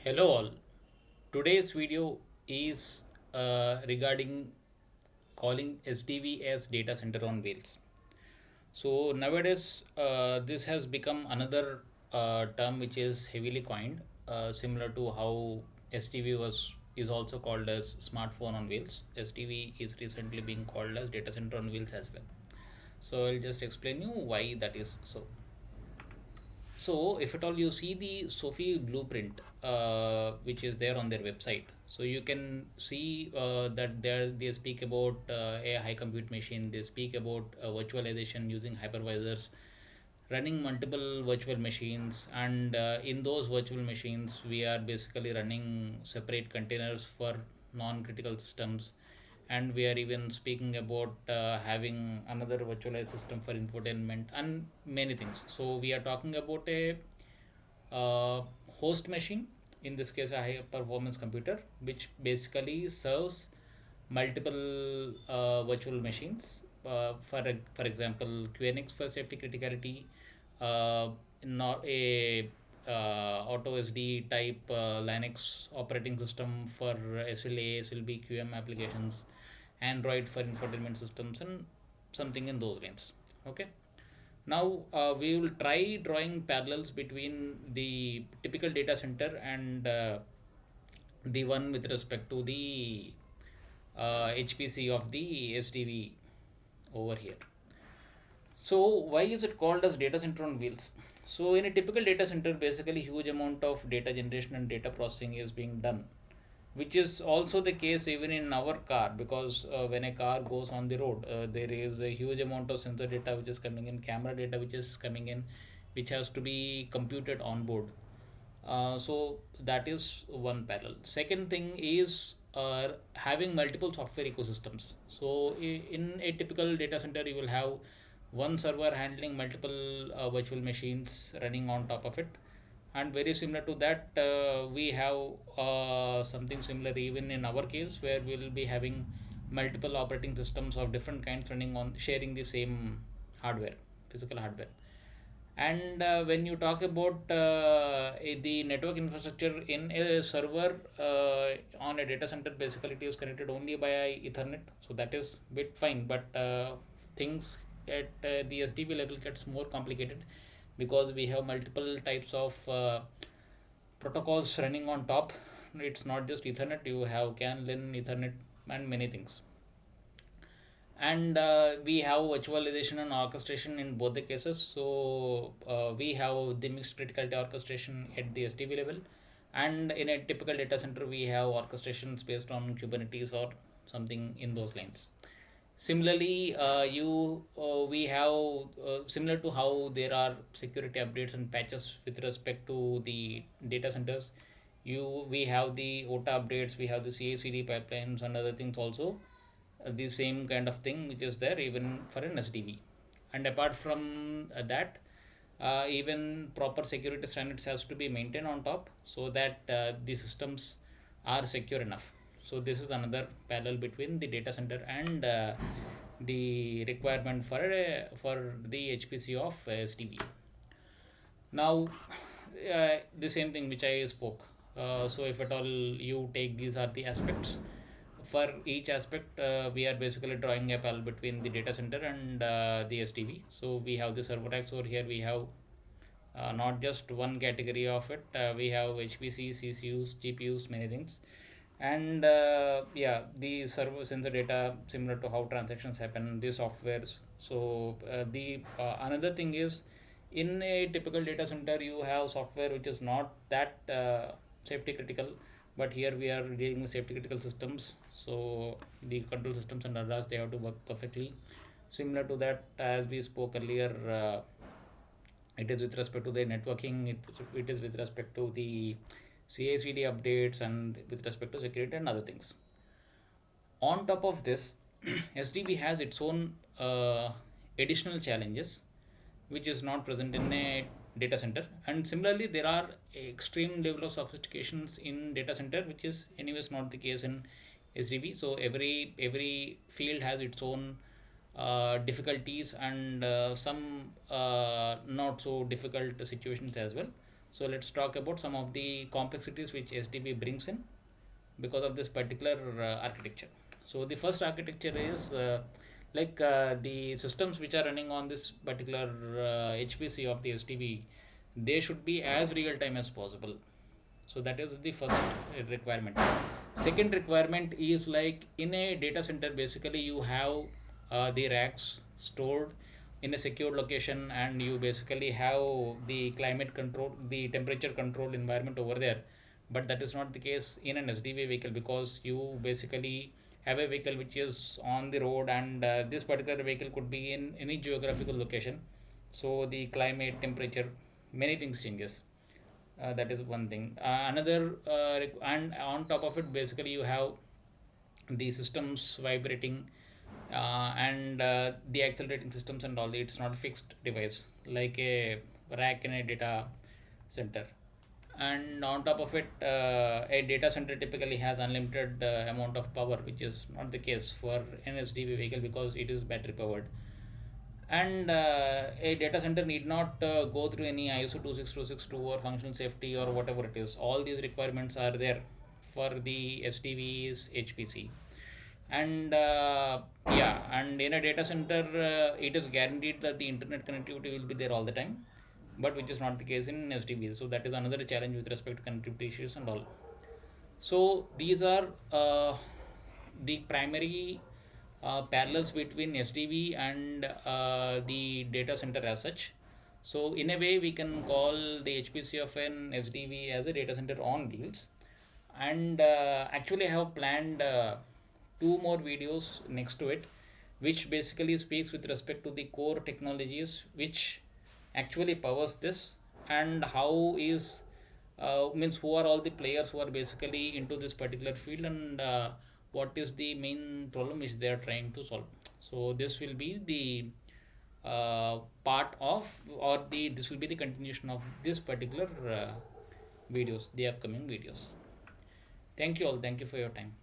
Hello all. Today's video is regarding calling SDV as data center on wheels. So nowadays, this has become another term which is heavily coined, similar to how SDV is also called as smartphone on wheels. SDV is recently being called as data center on wheels as well. So I'll just explain you why that is so. So, if at all you see the Sophie blueprint, which is there on their website, so you can see that they speak about a high compute machine. They speak about virtualization using hypervisors, running multiple virtual machines, and in those virtual machines, we are basically running separate containers for non-critical systems, and we are even speaking about having another virtualized system for infotainment and many things. So we are talking about a uh, host machine, in this case a high performance computer, which basically serves multiple virtual machines, for example QNX for safety criticality, uh, not a auto SD type Linux operating system for SLA, SLB, QM applications, Android for infotainment systems, and something in those lines. Okay. Now we will try drawing parallels between the typical data center and the one with respect to the HPC of the SDV over here. So why is it called as data center on wheels? So in a typical data center, basically huge amount of data generation and data processing is being done, which is also the case even in our car, because when a car goes on the road, there is a huge amount of sensor data which is coming in, camera data which is coming in, which has to be computed on board. So that is one parallel. Second thing is having multiple software ecosystems. So in a typical data center, you will have one server handling multiple virtual machines running on top of it, and very similar to that, we have something similar even in our case, where we will be having multiple operating systems of different kinds running on sharing the same hardware, physical hardware. And when you talk about the network infrastructure in a server on a data center, basically it is connected only by Ethernet, so that is bit fine. But things at the SDV level gets more complicated, because we have multiple types of protocols running on top. It's not just Ethernet; you have CAN, LIN, Ethernet, and many things. And we have virtualization and orchestration in both the cases. So we have the mixed criticality orchestration at the SDV level, and in a typical data center we have orchestrations based on Kubernetes or something in those lines. Similarly, you we have similar to how there are security updates and patches with respect to the data centers. We have the OTA updates, we have the CI/CD pipelines and other things also, the same kind of thing which is there even for an SDV. And apart from that, even proper security standards has to be maintained on top, so that the systems are secure enough. So this is another parallel between the data center and the requirement for the HPC of SDV. Now, the same thing which I spoke. So if at all you take, these are the aspects. For each aspect, we are basically drawing a parallel between the data center and the SDV. So we have the server racks over here. We have not just one category of it. We have HPC, CCUs, GPUs, many things. And yeah, the server sensor data, similar to how transactions happen, the softwares. So the another thing is, in a typical data center you have software which is not that safety critical, but here we are dealing with safety critical systems. So the control systems and others, they have to work perfectly. Similar to that, as we spoke earlier, it is with respect to the networking, it is with respect to the CI/CD updates, and with respect to security and other things. On top of this, SDB has its own additional challenges, which is not present in a data center. And similarly, there are extreme level of sophistications in data center, which is anyways not the case in SDB. So every field has its own difficulties, and some not so difficult situations as well. So let's talk about some of the complexities which SDV brings in because of this particular architecture. So the first architecture is the systems which are running on this particular HPC of the SDV, they should be as real time as possible. So that is the first requirement. Second requirement is like in a data center, basically you have the racks stored in a secure location, and you basically have the climate control, the temperature controlled environment over there. But that is not the case in an SDV vehicle, because you basically have a vehicle which is on the road, and this particular vehicle could be in any geographical location. So the climate, temperature, many things changes. That is one thing. Another and on top of it, basically you have the systems vibrating, and the accelerating systems and all. It's not a fixed device like a rack in a data center. And on top of it, a data center typically has unlimited amount of power, which is not the case for an SDV vehicle because it is battery powered. And a data center need not go through any ISO 26262 or functional safety or whatever it is. All these requirements are there for the SDV's HPC. And yeah, and in a data center, it is guaranteed that the internet connectivity will be there all the time, but which is not the case in SDV. So that is another challenge with respect to connectivity issues and all. So these are the primary parallels between SDV and the data center as such. So in a way, we can call the HPC of an SDV as a data center on wheels. And actually, I have planned two more videos next to it, which basically speaks with respect to the core technologies which actually powers this, and how is means who are all the players who are basically into this particular field, and what is the main problem which they are trying to solve. So this will be the part of, or the this will be the continuation of this particular videos, the upcoming videos. Thank you all. Thank you for your time.